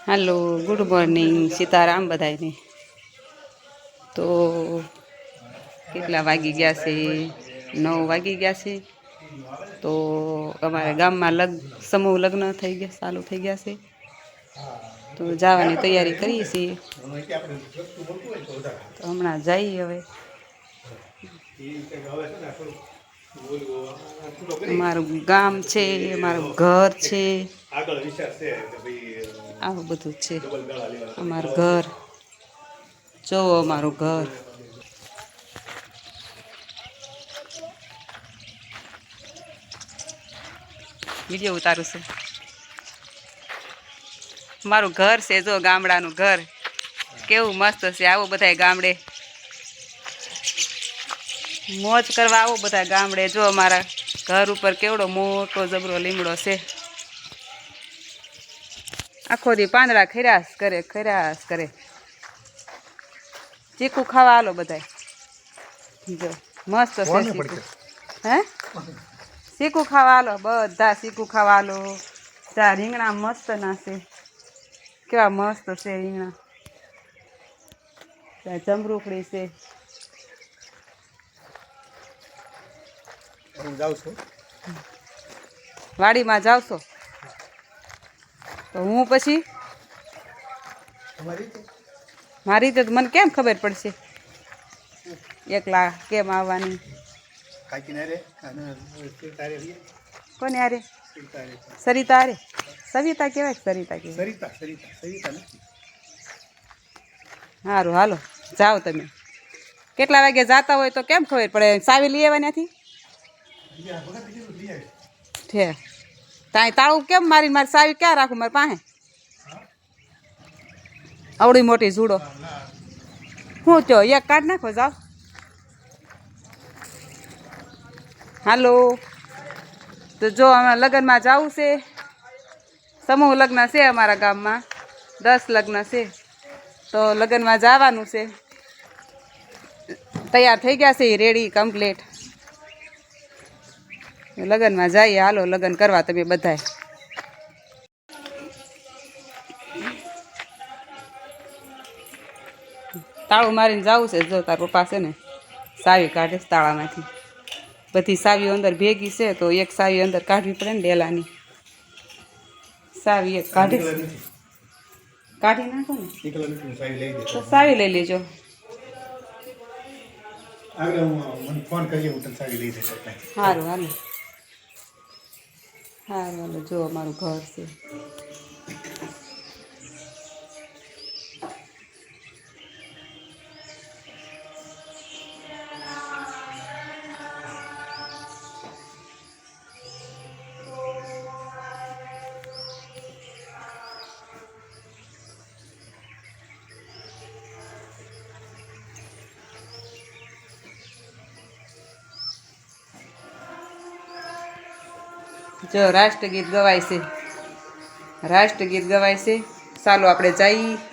hello good morning Sitaram बधाई तो કેટલા વાગી ગયા છે 9 વાગી ગયા છે તો અમારા ગામમાં સમૂહ લગ્ન થઈ ગયા ચાલુ થઈ ગયા છે તો જવાની તૈયારી કરીએ છીએ તો હમણાં જઈએ હવે અમારું ગામ છે અમારું ઘર છે આવું બધું છે અમારું ઘર જોવો અમારું ઘર વિડીયો ઉતારું છું મારું ઘર છે જો ગામડાનું ઘર કેવું મસ્ત છે આવો બધા ગામડે મોજ કરવા આવો બધા ગામડે જો અમારા ઘર ઉપર કેવડો મોટો જબરો લીમડો છે આખો દી પાંદડા ખર્યાસ કરે ચીકુ ખાવા હાલો બધા જો મસ્ત છે ચીકુ હે ચીકુ ખાવા હાલો બધા ચીકુ ખાવા હાલો ત્યાં રીંગણા મસ્ત ના છે કેવા મસ્ત છે રીંગણા ત્યાં જમરૂખડી છે વાડીમાં જાવ છો તો હું પછી મારી તો મને કેમ ખબર પડશે એકલા કેમ આવવાની કોને આરે સરિતા આરે સવિતા કહેવાય સરિતા કહેવાય સારું હાલો જાઓ તમે કેટલા વાગે જાતા હોય તો કેમ ખબર પડે સાવી લઈ આવવા ત્યાંથી છે તાઈ તાળું કેમ મારી સાવી ક્યાં રાખું મારી પાસે આવડી મોટી જુડો હું તો એક કાઢ નાખો જાઓ હાલો તો જો અમે લગ્નમાં જવું છે સમૂહ લગ્ન છે અમારા ગામમાં 10 લગ્ન છે તો લગ્નમાં જવાનું છે તૈયાર થઈ ગયા છે રેડી કમ્પ્લીટ લગ્નમાં જઈએ હાલો લગ્ન કરવા તમે બધાય તાળું મારીને જવું છે જો તાર પપ્પા છે ને સાવી કાઢે તાળામાંથી બધી સાવીઓ અંદર ભેગી છે તો એક સાવી અંદર કાઢવી પડે ને ડેલાની સાવી એક કાઢી નાખો ને તો સાવી લઈ લેજો સારું હાલો જો અમારું ઘર છે જો રાષ્ટ્રગીત ગવાય છે ચાલો આપણે જઈએ